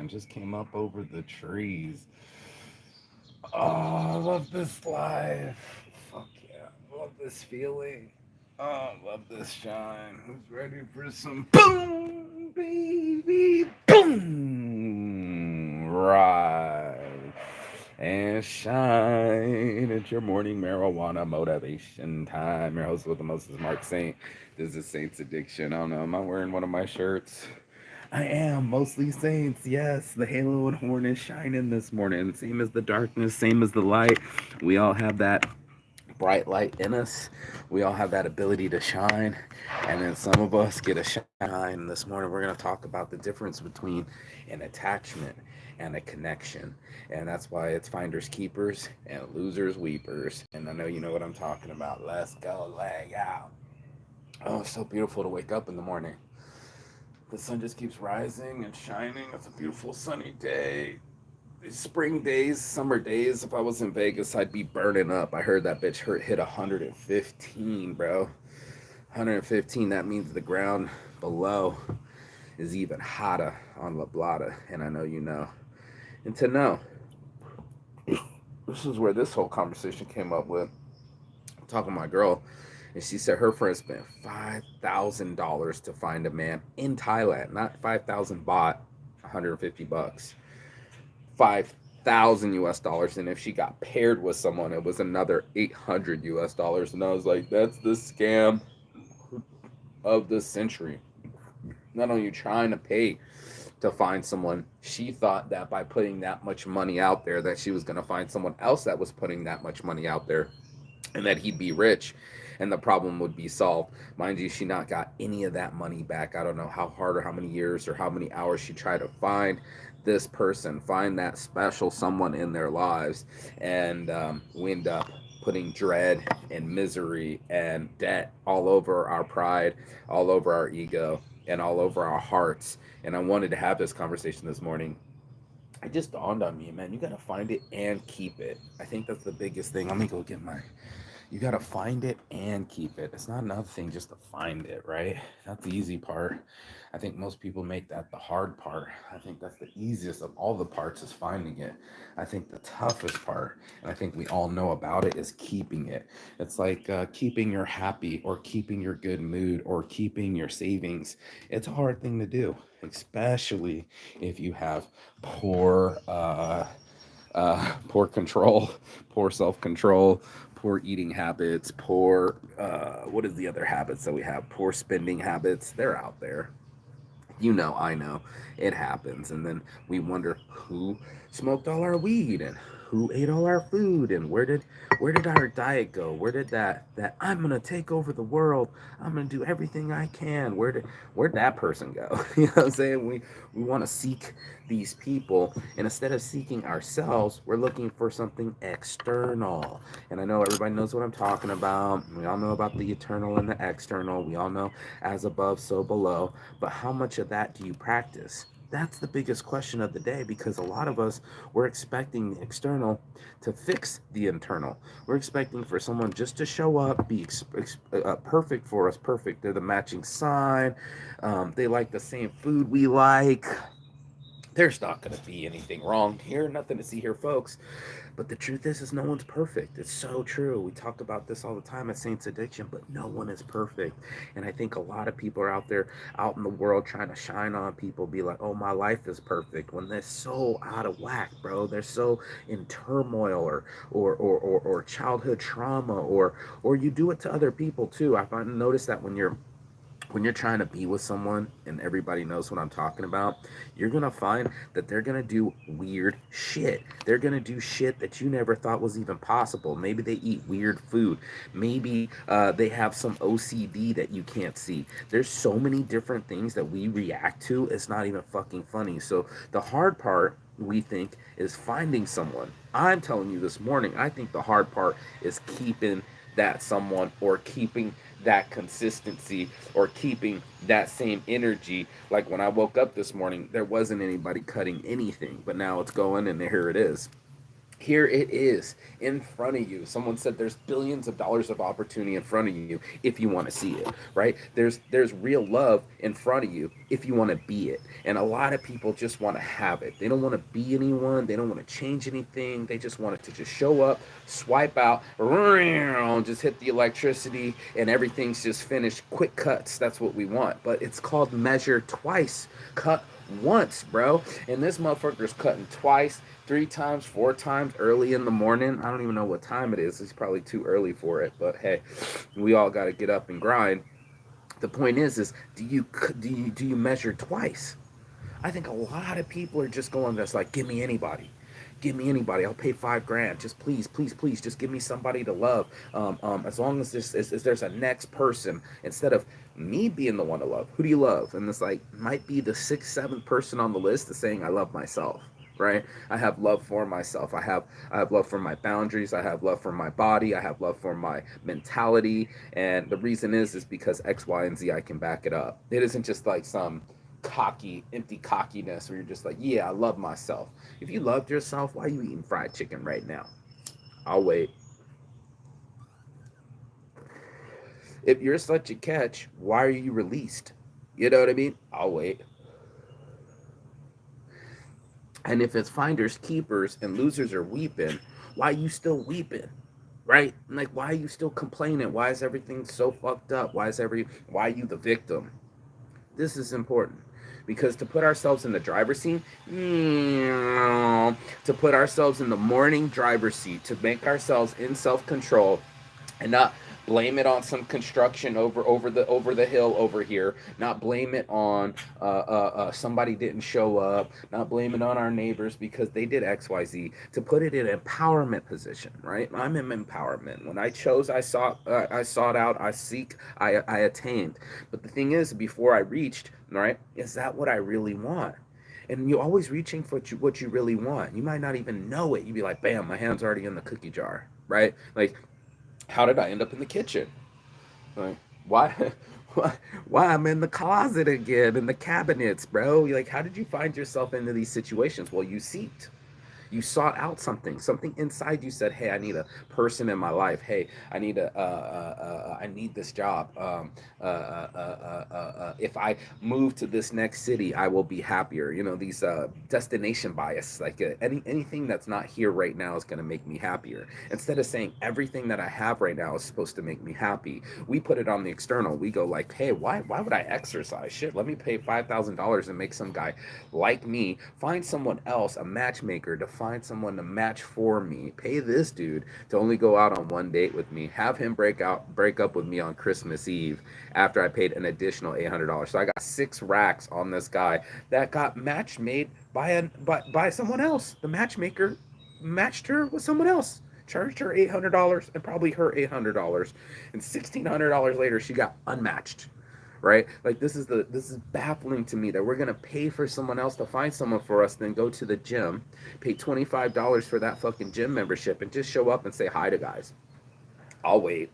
sun just came up over the trees. Oh, I love this life. Fuck yeah. I love this feeling. Oh, I love this shine. Who's ready for some boom, baby? Boom! Right. And shine. It's your morning marijuana motivation time. Your host with the most is Mark Saint. This is Saint's Addiction. I don't know. Am I wearing one of my shirts? I am mostly saints. Yes, the halo and horn is shining this morning. Same as the darkness, same as the light. We all have that bright light in us. We all have that ability to shine. And then some of us get a shine. This morning, we're going to talk about the difference between an attachment and a connection. And that's why it's finders keepers and losers weepers. And I know you know what I'm talking about. Let's go leg out. Oh, it's so beautiful to wake up in the morning. The sun just keeps rising and shining. It's a beautiful sunny day. Spring days, summer days. If I was in Vegas, I'd be burning up. I heard that bitch hit 115, bro. 115. That means the ground below is even hotter on La Plata, and I know you know. And to know, this is where this whole conversation came up with. I'm talking to my girl, and she said her friend spent $5,000 to find a man in Thailand. Not 5,000 baht, 150 bucks. 5,000 US dollars, and if she got paired with someone, it was another 800 US dollars. And I was like, that's the scam of the century. Not only are you trying to pay to find someone, she thought that by putting that much money out there, that she was going to find someone else that was putting that much money out there, and that he'd be rich and the problem would be solved. Mind you, she not got any of that money back. I don't know how hard or how many years or how many hours she tried to find this person, find that special someone in their lives, and we end up putting dread and misery and debt all over our pride, all over our ego, and all over our hearts. And I wanted to have this conversation this morning. It just dawned on me, man, you got to find it and keep it. I think that's the biggest thing. Let me go get my, you got to find it and keep it. It's not another thing just to find it, right? That's the easy part. I think most people make that the hard part. I think that's the easiest of all the parts is finding it. I think the toughest part, and I think we all know about it, is keeping it. It's like keeping your happy or keeping your good mood or keeping your savings. It's a hard thing to do, especially if you have poor poor control, poor self control, poor eating habits, poor what is the other habits that we have? Poor spending habits. They're out there. You know, I know, it happens. And then we wonder who smoked all our weed and who ate all our food and where did our diet go? Where did that I'm gonna take over the world, I'm gonna do everything I can, where'd that person go? You know what I'm saying? We want to seek these people, and instead of seeking ourselves, we're looking for something external. And I know everybody knows what I'm talking about. We all know about the eternal and the external. We all know as above so below. But how much of that do you practice? That's the biggest question of the day, because a lot of us, we're expecting the external to fix the internal. We're expecting for someone just to show up, be perfect for us, perfect. They're the matching sign. They like the same food we like. There's not going to be anything wrong here, nothing to see here, folks. But the truth is no one's perfect. It's so true. We talk about this all the time at Saints Addiction, but no one is perfect. And I think a lot of people are out there, out in the world, trying to shine on people, be like, oh, my life is perfect, when they're so out of whack, bro. They're so in turmoil or childhood trauma, or you do it to other people too. I find notice that when you're trying to be with someone, and everybody knows what I'm talking about, you're going to find that they're going to do weird shit. They're going to do shit that you never thought was even possible. Maybe they eat weird food. Maybe they have some OCD that you can't see. There's so many different things that we react to. It's not even fucking funny. So the hard part, we think, is finding someone. I'm telling you this morning, I think the hard part is keeping that someone, or keeping that consistency, or keeping that same energy. Like when I woke up this morning, there wasn't anybody cutting anything, but now it's going, and here it is. Here it is in front of you. Someone said there's billions of dollars of opportunity in front of you if you want to see it, right? There's real love in front of you if you want to be it. And a lot of people just want to have it. They don't want to be anyone. They don't want to change anything. They just want it to just show up, swipe out, just hit the electricity, and everything's just finished. Quick cuts. That's what we want. But it's called measure twice, cut once, bro. And this motherfucker's cutting twice, three times, four times early in the morning. I don't even know what time it is. It's probably too early for it. But hey, we all got to get up and grind. The point is do you measure twice? I think a lot of people are just going that's like, give me anybody. Give me anybody. I'll pay $5,000. Just please, please, please, just give me somebody to love. As long as there's a next person instead of me being the one to love. Who do you love? And it's like might be the sixth, seventh person on the list is saying I love myself. Right? I have love for myself. I have love for my boundaries. I have love for my body. I have love for my mentality. And the reason is because X, Y, and Z. I can back it up. It isn't just like some empty cockiness where you're just like, yeah, I love myself. If you loved yourself, why are you eating fried chicken right now? I'll wait. If you're such a catch, why are you released? You know what I mean? I'll wait. And if it's finders keepers and losers are weeping, why are you still weeping? Right? Like why are you still complaining? Why is everything so fucked up? Why are you the victim? This is important because to put ourselves in the driver's seat, to put ourselves in the morning driver's seat, to make ourselves in self-control and not blame it on some construction over the hill over here, not blame it on somebody didn't show up, not blame it on our neighbors because they did XYZ, to put it in an empowerment position. Right, I'm in empowerment. When I chose, I sought out, I attained. But the thing is, before I reached, right, is that what I really want? And you're always reaching for what you really want. You might not even know it. You'd be like, bam, my hand's already in the cookie jar, right? Like, how did I end up in the kitchen? Like, why, why I'm in the closet again, in the cabinets, bro? Like, how did you find yourself into these situations? Well, you sought out something inside you said, hey, I need a person in my life. Hey, I need this job. If I move to this next city, I will be happier. These destination bias, like anything that's not here right now is going to make me happier. Instead of saying everything that I have right now is supposed to make me happy, we put it on the external. We go like, hey, why would I exercise? Shit, let me pay $5,000 and make some guy like me find someone else, a matchmaker, to find someone to match for me. Pay this dude to only go out on one date with me. Have him break up with me on Christmas Eve after I paid an additional $800. So I got 6 racks on this guy that got match made by someone else. The matchmaker matched her with someone else. Charged her $800 and probably her $800, and $1,600 later she got unmatched. Right? Like this is baffling to me that we're gonna pay for someone else to find someone for us, then go to the gym, pay $25 for that fucking gym membership, and just show up and say hi to guys. I'll wait.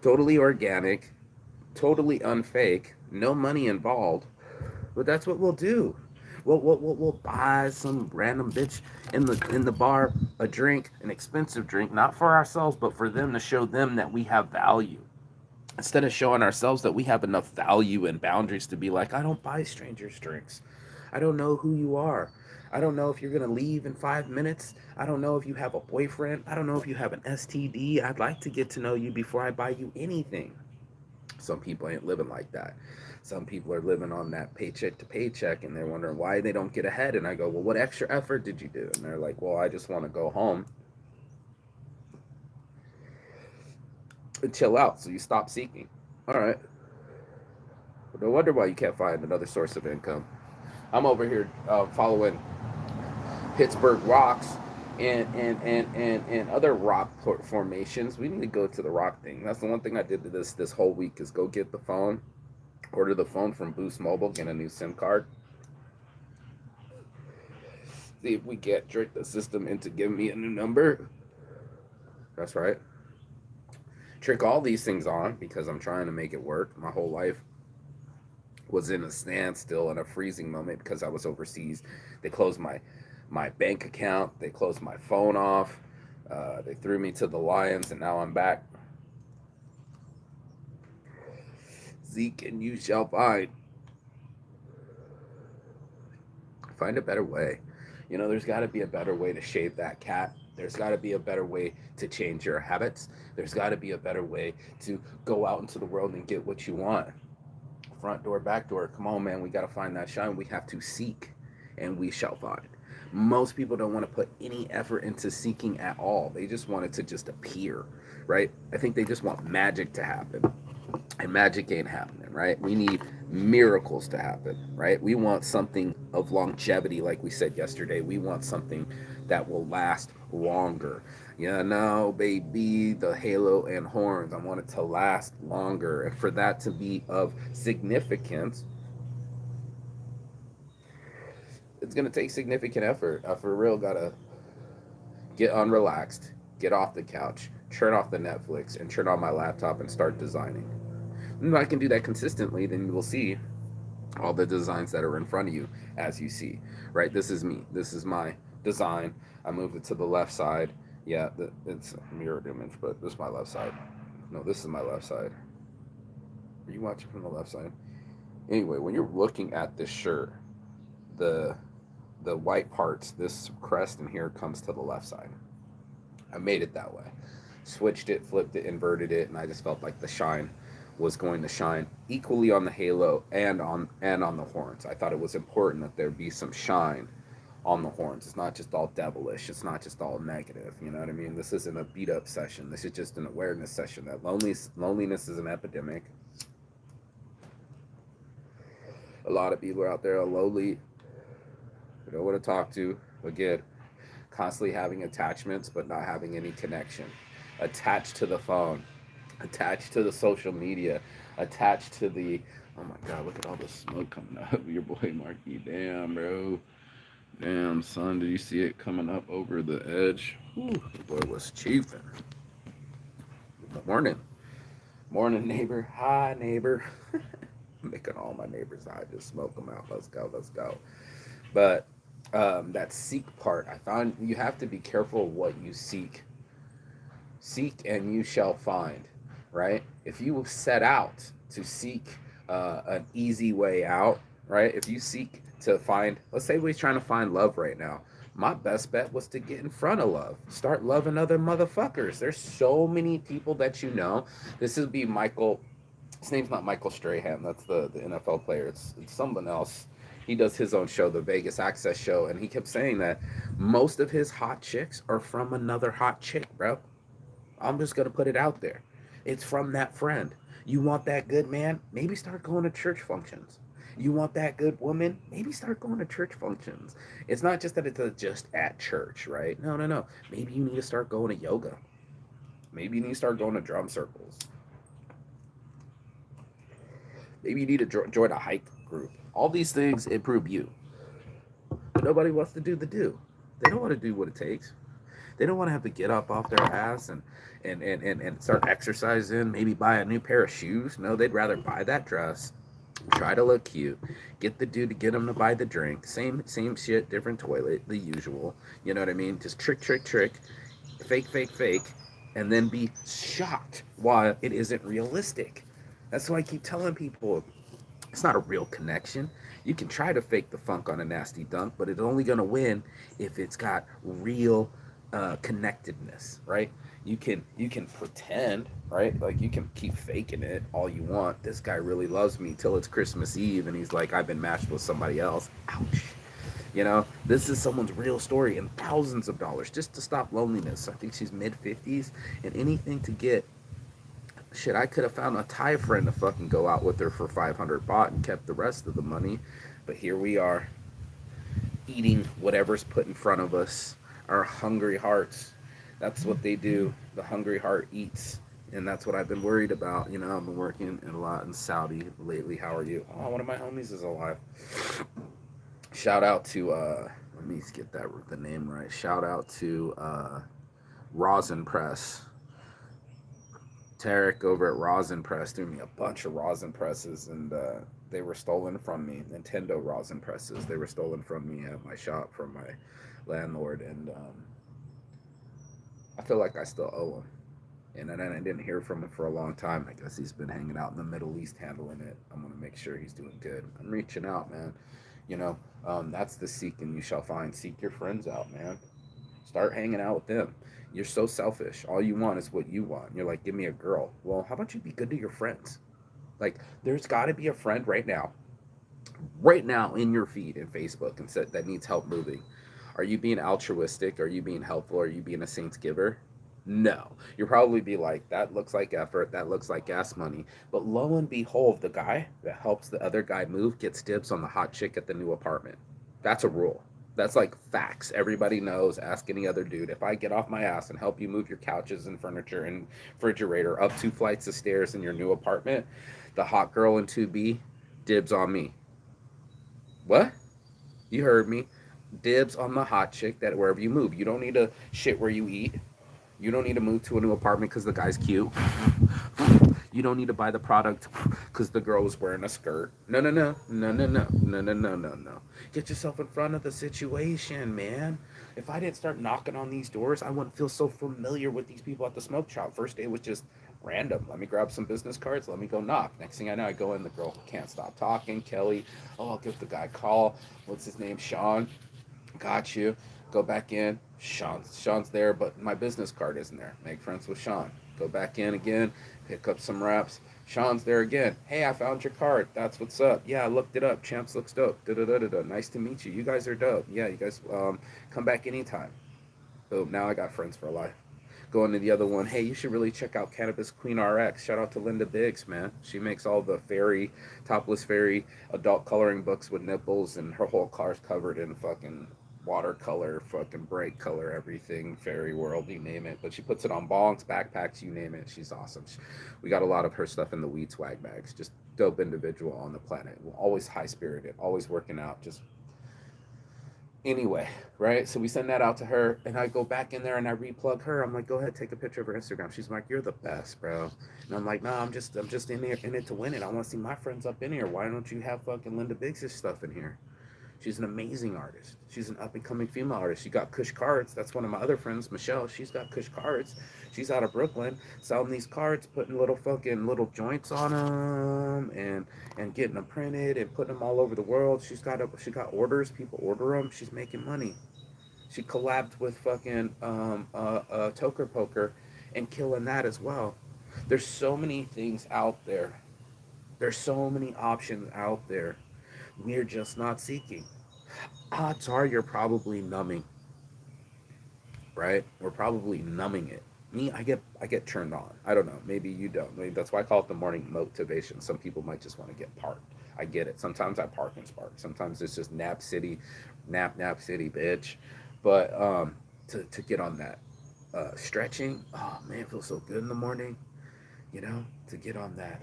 Totally organic, totally unfake, no money involved. But that's what we'll do. We'll buy some random bitch in the bar a drink, an expensive drink, not for ourselves, but for them to show them that we have value. Instead of showing ourselves that we have enough value and boundaries to be like, I don't buy strangers drinks. I don't know who you are. I don't know if you're going to leave in 5 minutes. I don't know if you have a boyfriend. I don't know if you have an STD. I'd like to get to know you before I buy you anything. Some people ain't living like that. Some people are living on that paycheck to paycheck, and they're wondering why they don't get ahead. And I go, well, what extra effort did you do? And they're like, well, I just want to go home and chill out. So you stop seeking. All right. But no wonder why you can't find another source of income. I'm over here following Pittsburgh rocks and other rock formations. We need to go to the rock thing. That's the one thing I did to this whole week is go get the phone, order the phone from Boost Mobile, get a new SIM card. See if we can't trick the system into giving me a new number. That's right. Trick all these things on because I'm trying to make it work my whole life. was in a standstill and a freezing moment because I was overseas. They closed my bank account. They closed my phone off. They threw me to the lions, and now I'm back. Zeke, and you shall find a better way. There's got to be a better way to shave that cat. There's got to be a better way to change your habits. There's got to be a better way to go out into the world and get what you want. Front door, back door. Come on, man. We got to find that shine. We have to seek, and we shall find. Most people don't want to put any effort into seeking at all. They just want it to just appear, right? I think they just want magic to happen. And magic ain't happening, right? We need miracles to happen, right? We want something of longevity, like we said yesterday. We want something that will last longer. No, baby, the halo and horns. I want it to last longer. And for that to be of significance, it's going to take significant effort. I for real got to get unrelaxed, get off the couch, turn off the Netflix, and turn on my laptop and start designing. And if I can do that consistently, then you will see all the designs that are in front of you as you see, right? This is me. This is my design. I moved it to the left side. Yeah, it's a mirrored image, but this is my left side. No, this is my left side. Are you watching from the left side? Anyway, when you're looking at this shirt, the white parts, this crest in here comes to the left side. I made it that way. Switched it, flipped it, inverted it, and I just felt like the shine was going to shine equally on the halo and on the horns. I thought it was important that there be some shine on the horns. It's not just all devilish. It's not just all negative. You know what I mean? This isn't a beat up session. This is just an awareness session that loneliness is an epidemic. A lot of people out there are lonely. They don't want to talk to. Again, constantly having attachments but not having any connection. Attached to the phone, attached to the social media, attached to the, oh my god, look at all the smoke coming up. Your boy Marky, damn bro, damn son, did you see it coming up over the edge? Whew, the boy was chiefing. Morning neighbor, hi neighbor. I'm making all my neighbors high, just smoke them out. Let's go. But that seek part, I found you have to be careful of what you seek. Seek and you shall find, right? If you set out to seek an easy way out, right? If you seek to find, let's say we're trying to find love right now. My best bet was to get in front of love. Start loving other motherfuckers. There's so many people that you know. This would be Michael. His name's not Michael Strahan. That's the NFL player. It's someone else. He does his own show, the Vegas Access show, and he kept saying that most of his hot chicks are from another hot chick, bro. I'm just going to put it out there. It's from that friend. You want that good man? Maybe start going to church functions. You want that good woman? Maybe start going to church functions. It's not just that it's just at church, right? No. Maybe you need to start going to yoga. Maybe you need to start going to drum circles. Maybe you need to join a hike group. All these things improve you. But nobody wants to do the do. They don't want to do what it takes. They don't want to have to get up off their ass and start exercising, maybe buy a new pair of shoes. No, they'd rather buy that dress, try to look cute, get the dude to get them to buy the drink. Same shit, different toilet, the usual. You know what I mean? Just trick, fake, and then be shocked why it isn't realistic. That's why I keep telling people it's not a real connection. You can try to fake the funk on a nasty dunk, but it's only going to win if it's got real connectedness, right? You can pretend, right? Like you can keep faking it all you want. This guy really loves me till it's Christmas Eve and he's like, I've been matched with somebody else. Ouch. This is someone's real story and thousands of dollars just to stop loneliness. I think she's mid-50s and anything to get. Shit, I could have found a Thai friend to fucking go out with her for 500 baht and kept the rest of the money. But here we are, eating whatever's put in front of us. Our hungry hearts. That's what they do. The hungry heart eats. And that's what I've been worried about. I've been working a lot in Saudi lately. How are you? Oh, one of my homies is alive. Shout out to, let me get the name right. Shout out to Rosin Press. Tarek over at Rosin Press threw me a bunch of rosin presses, and They were stolen from me. Nintendo rosin presses. They were stolen from me at my shop from my landlord, and I feel like I still owe him. And then I didn't hear from him for a long time. I guess he's been hanging out in the Middle East handling it. I'm gonna make sure he's doing good. I'm reaching out, man. You know, that's the seek and you shall find. Seek your friends out, man. Start hanging out with them. You're so selfish. All you want is what you want. You're like, give me a girl. Well, how about you be good to your friends? Like, there's got to be a friend right now in your feed in Facebook and said that needs help moving. Are you being altruistic? Are you being helpful? Are you being a saint's giver? No. You'll probably be like, that looks like effort. That looks like gas money. But lo and behold, the guy that helps the other guy move gets dibs on the hot chick at the new apartment. That's a rule. That's like facts. Everybody knows. Ask any other dude. If I get off my ass and help you move your couches and furniture and refrigerator up 2 flights of stairs in your new apartment, the hot girl in 2B, dibs on me. What? You heard me. Dibs on the hot chick that wherever you move. You don't need to shit where you eat. You don't need to move to a new apartment because the guy's cute. You don't need to buy the product because the girl was wearing a skirt. No, no, no, no, no, no, no, no, no, no, no. Get yourself in front of the situation, man. If I didn't start knocking on these doors, I wouldn't feel so familiar with these people at the smoke shop. First day was just random. Let me grab some business cards. Let me go knock. Next thing I know, I go in. The girl can't stop talking. Kelly. Oh, I'll give the guy a call. What's his name? Sean. Got you. Go back in. Sean's there, but my business card isn't there. Make friends with Sean. Go back in again. Pick up some reps. Sean's there again. Hey, I found your card. That's what's up. Yeah, I looked it up. Champs looks dope. Da da da da da. Nice to meet you. You guys are dope. Yeah, you guys come back anytime. Boom. Now I got friends for life. Going to the other one. Hey, you should really check out Cannabis Queen RX. Shout out to Linda Biggs, man. She makes all the fairy, topless fairy, adult coloring books with nipples, and her whole car's covered in fucking watercolor, fucking bright color, everything, fairy world, you name it. But she puts it on bongs, backpacks, you name it. She's awesome. We got a lot of her stuff in the weed swag bags. Just dope individual on the planet. Always high spirited, always working out, just anyway, right? So we send that out to her, and I go back in there and I replug her. I'm like, go ahead, take a picture of her Instagram. She's like, you're the best, bro. And I'm like, no, I'm just in here in it to win it. I want to see my friends up in here. Why don't you have fucking Linda Biggs' stuff in here? She's an amazing artist. She's an up and coming female artist. She got Kush cards. That's one of my other friends, Michelle. She's got Kush cards. She's out of Brooklyn, selling these cards, putting little joints on them, and getting them printed and putting them all over the world. She got orders. People order them. She's making money. She collabed with fucking Toker Poker and killing that as well. There's so many things out there. There's so many options out there. We're just not seeking. Odds are you're probably numbing, right? We're probably numbing it. Me, I get turned on. I don't know. Maybe you don't. Maybe that's why I call it the morning motivation. Some people might just want to get parked. I get it. Sometimes I park and spark. Sometimes it's just nap city, bitch. But to get on that stretching, oh man, it feels so good in the morning. You know, to get on that.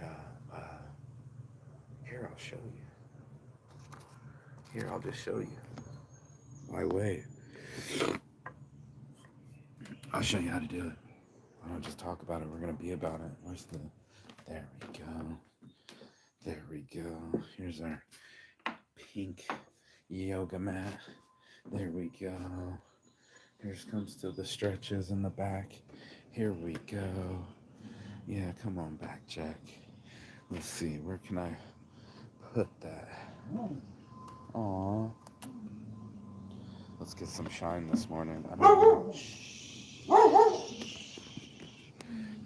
Here, I'll show you. Here, I'll just show you. Why wait? I'll show you how to do it. I don't just talk about it. We're gonna be about it. Where's the? There we go. There we go. Here's our pink yoga mat. There we go. Here comes to the stretches in the back. Here we go. Yeah, come on back, Jack. Let's see. Where can I put that? Aw. Let's get some shine this morning. I don't know.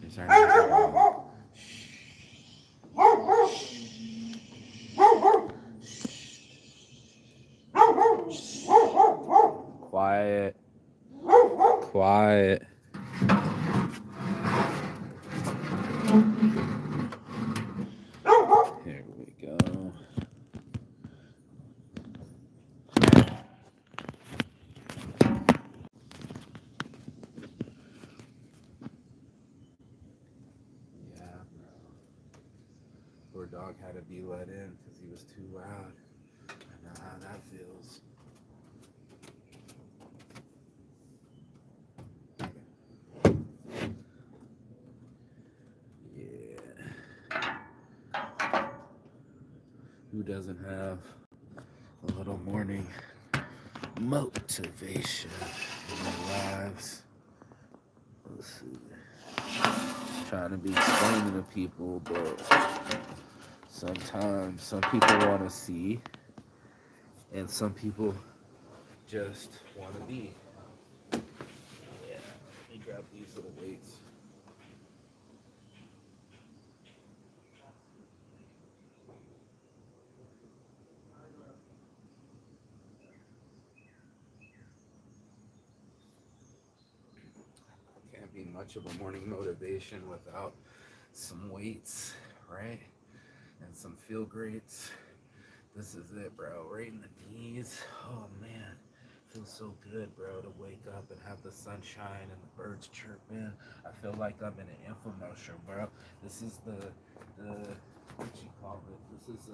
Here's our neighbor. Quiet. Quiet. Here we go. Poor dog had to be let in because he was too loud. I know how that feels. Yeah. doesn't have a little morning motivation in their lives? Let's see. Trying to be explaining to people, but sometimes some people want to see, and some people just want to be. Yeah, let me grab these little weights. Can't be much of a morning motivation without some weights, right? And some feel greats. This is it, bro. Right in the knees. Oh man, feels so good, bro, to wake up and have the sunshine and the birds chirping. I feel like I'm in an infomercial, bro. This is the what you call it? This is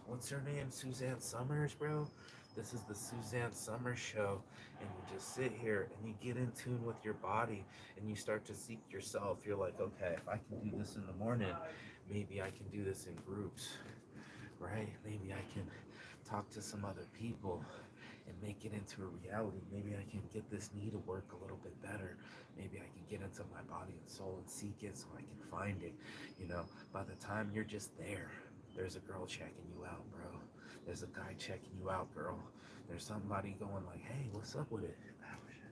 what's her name? Suzanne Summers, bro. This is the Suzanne Summers show, and you just sit here and you get in tune with your body, and you start to seek yourself. You're like, okay, if I can do this in the morning, maybe I can do this in groups, right? Maybe I can talk to some other people and make it into a reality. Maybe I can get this knee to work a little bit better. Maybe I can get into my body and soul and seek it so I can find it. You know, by the time you're just there, there's a girl checking you out, bro. There's a guy checking you out, girl. There's somebody going like, hey, what's up with it? Oh, shit.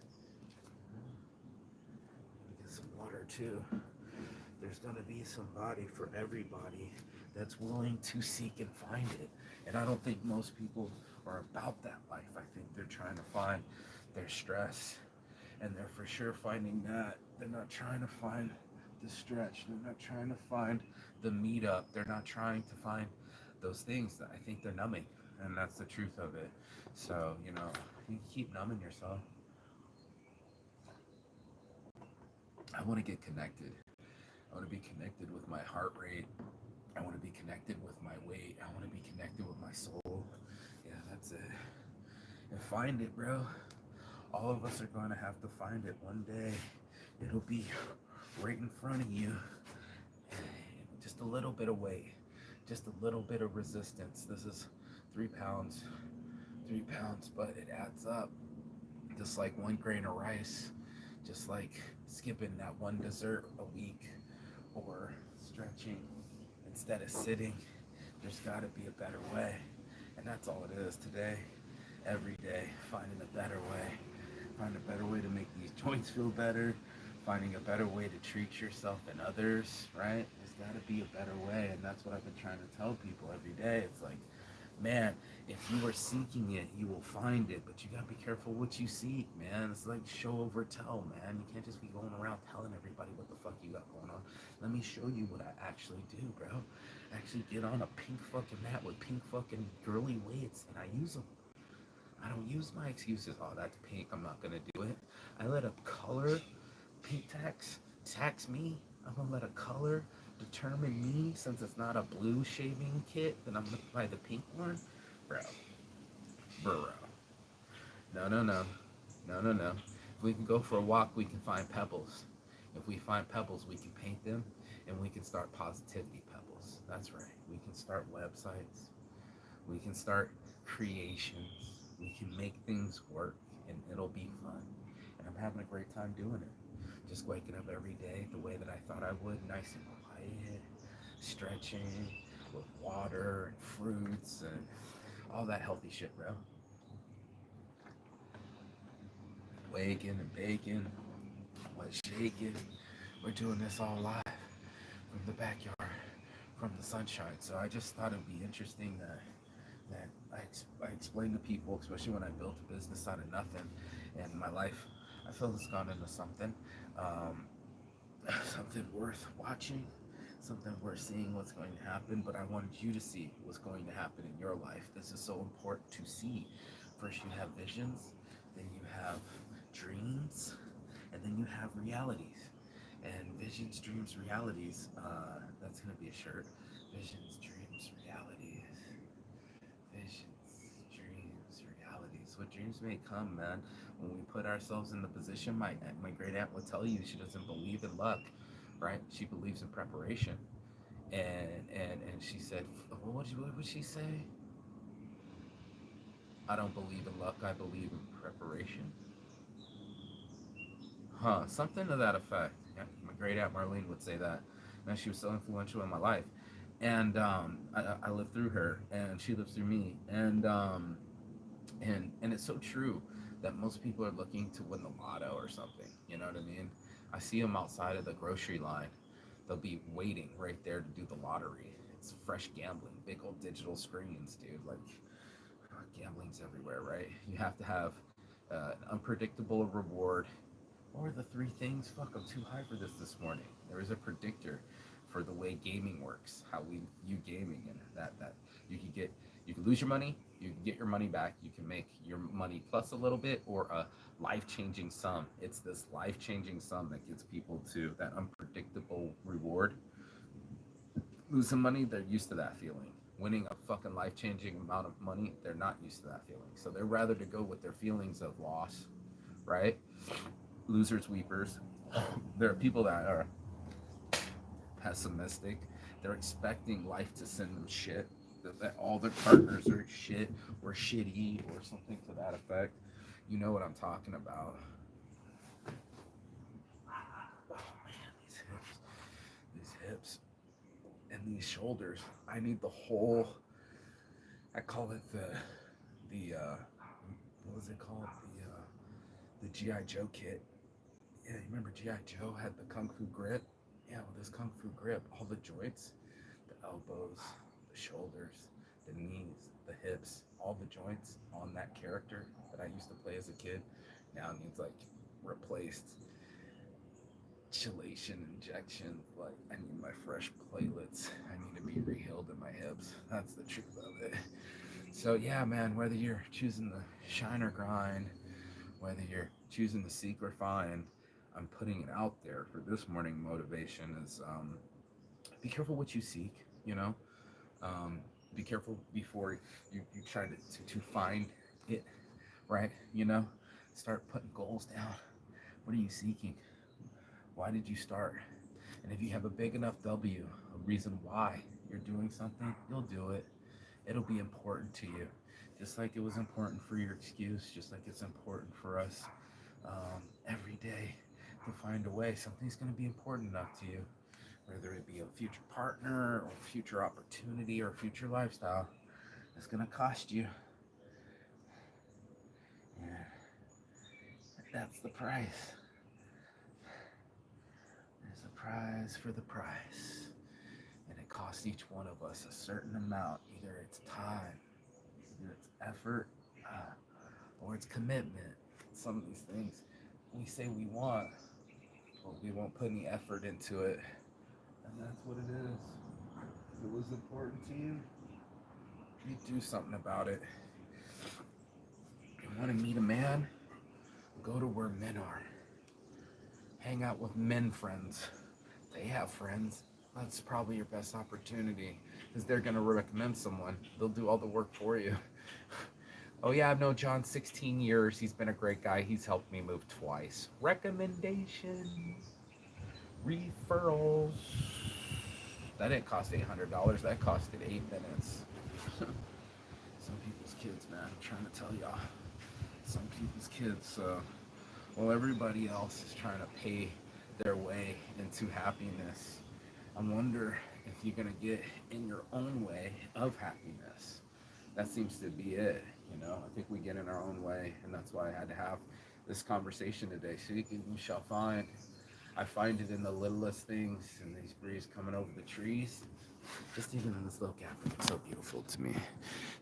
Get some water too. There's going to be somebody for everybody that's willing to seek and find it. And I don't think most people are about that life. I think they're trying to find their stress, and they're for sure finding that. They're not trying to find the stretch. They're not trying to find the meetup. They're not trying to find those things that I think they're numbing. And that's the truth of it. So, you know, you keep numbing yourself. I want to get connected. I want to be connected with my heart rate. I want to be connected with my weight. I want to be connected with my soul. Yeah, that's it. And find it, bro. All of us are going to have to find it one day. It'll be right in front of you. Just a little bit of weight. Just a little bit of resistance. This is 3 pounds. 3 pounds, but it adds up. Just like 1 grain of rice. Just like skipping that one dessert a week. Or stretching instead of sitting. There's got to be a better way, and that's all it is today. Every day, finding a better way. Find a better way to make these joints feel better. Finding a better way to treat yourself and others, right? There's got to be a better way, and that's what I've been trying to tell people every day. It's like, man, if you are seeking it, you will find it, but you gotta be careful what you seek, man. It's like show over tell, man. You can't just be going around telling everybody what the fuck you got going on. Let me show you what I actually do, bro. I actually get on a pink fucking mat with pink fucking girly weights, and I use them. I don't use my excuses. Oh, that's pink, I'm not gonna do it. I let a color pink tax me. I'm gonna let a color determine me. Since it's not a blue shaving kit, then I'm gonna buy the pink one. Bro. No, no, no. No, no, no. If we can go for a walk, we can find pebbles. If we find pebbles, we can paint them, and we can start positivity pebbles. That's right. We can start websites. We can start creations. We can make things work, and it'll be fun. And I'm having a great time doing it. Just waking up every day the way that I thought I would, nice and quiet, stretching with water and fruits and all that healthy shit, bro. Waking and baking, what's shaking. We're doing this all live from the backyard, from the sunshine. So I just thought it'd be interesting that I explain to people, especially when I built a business out of nothing, and my life, I feel it's gone into something, something worth watching, something worth seeing what's going to happen. But I wanted you to see what's going to happen in your life. This is so important to see. First, you have visions, then you have dreams, and then you have realities. And visions, dreams, realities. That's gonna be a shirt. Visions, dreams, realities. Visions, dreams, realities. What dreams may come, man. When we put ourselves in the position, my great aunt would tell you she doesn't believe in luck, right? She believes in preparation. And she said, what would she say? I don't believe in luck. I believe in preparation. Huh? Something to that effect. Yeah, my great aunt Marlene would say that. And she was so influential in my life. And I lived through her, and she lived through me. And it's so true that most people are looking to win the lotto or something. You know what I mean? I see them outside of the grocery line. They'll be waiting right there to do the lottery. It's fresh gambling, big old digital screens, dude. Like gambling's everywhere, right? You have to have an unpredictable reward, or the three things. Fuck, I'm too high for this morning. There is a predictor for the way gaming works, how we view gaming, and that you can lose your money, you can get your money back, you can make your money plus a little bit, or a life-changing sum. It's this life-changing sum that gets people to that unpredictable reward. Losing money, they're used to that feeling. Winning a fucking life-changing amount of money, they're not used to that feeling. So they're rather to go with their feelings of loss, right? Losers, weepers. There are people that are pessimistic. They're expecting life to send them shit. That all their partners are shit or shitty or something to that effect. You know what I'm talking about. Oh man, these hips, and these shoulders. I need the whole. I call it the what was it called? The GI Joe kit. Yeah, you remember GI Joe had the kung fu grip? Yeah, with this kung fu grip, all the joints, the elbows, the shoulders, the knees, the hips, all the joints on that character that I used to play as a kid now needs like replaced chelation injection. Like I need my fresh platelets. I need to be rehealed in my hips. That's the truth of it. So yeah, man, whether you're choosing the shine or grind, whether you're choosing the seek or find, I'm putting it out there for this morning motivation is be careful what you seek, you know. Be careful before you try to find it, right? You know, start putting goals down. What are you seeking? Why did you start? And if you have a big enough W, a reason why you're doing something, you'll do it. It'll be important to you. Just like it was important for your excuse, just like it's important for us every day to find a way. Something's going to be important enough to you, whether it be a future partner or future opportunity or future lifestyle. It's going to cost you. Yeah, that's the price. There's a prize for the price. And it costs each one of us a certain amount. Either it's time, either it's effort, or it's commitment. Some of these things we say we want, but we won't put any effort into it. And that's what it is. If it was important to you, you do something about it. You want to meet a man? Go to where men are. Hang out with men friends. They have friends. That's probably your best opportunity because they're going to recommend someone. They'll do all the work for you. Oh yeah, I've known John 16 years. He's been a great guy. He's helped me move twice. Recommendations, referrals. That didn't cost $800. That costed 8 minutes. Some people's kids, man. I'm trying to tell y'all. Some people's kids. While everybody else is trying to pay their way into happiness, I wonder if you're gonna get in your own way of happiness. That seems to be it. You know, I think we get in our own way, and that's why I had to have this conversation today. Seek and you shall find. I find it in the littlest things, in these breeze coming over the trees. Just even in this little gap, it's so beautiful to me.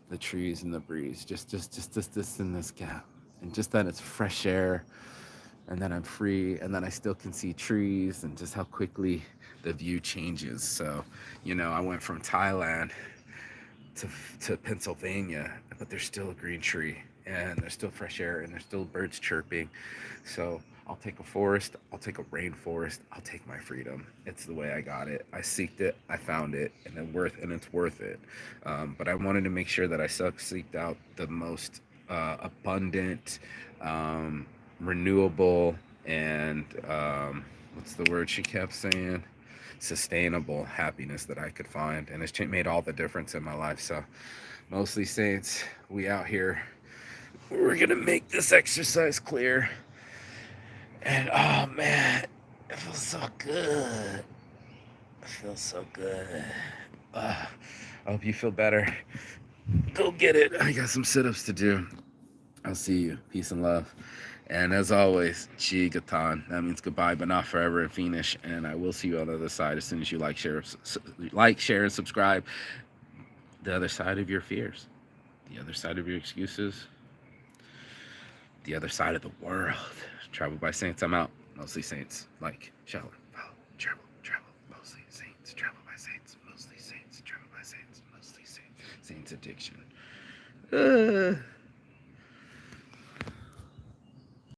The trees and the breeze, just this in this gap, and just that it's fresh air, and then I'm free, and then I still can see trees, and just how quickly the view changes. So, you know, I went from Thailand to Pennsylvania, but there's still a green tree, and there's still fresh air, and there's still birds chirping. So I'll take a forest, I'll take a rainforest, I'll take my freedom. It's the way I got it. I seeked it, I found it, and it's worth it. But I wanted to make sure that I seeked out the most abundant, renewable, and what's the word she kept saying? sustainable happiness that I could find, and it's made all the difference in my life. So, mostly saints, we out here. We're gonna make this exercise clear, and oh man, it feels so good. It feels so good. I hope you feel better. Go get it. I got some sit-ups to do. I'll see you. Peace and love. And as always, Chi Gatan. That means goodbye, but not forever in Finnish. And I will see you on the other side as soon as you like, share, and subscribe. The other side of your fears, the other side of your excuses, the other side of the world. Travel by Saints. I'm out. Mostly Saints. Like, shallow, follow, travel, mostly Saints. Travel by Saints. Mostly Saints. Travel by Saints. Mostly Saints. Saints addiction.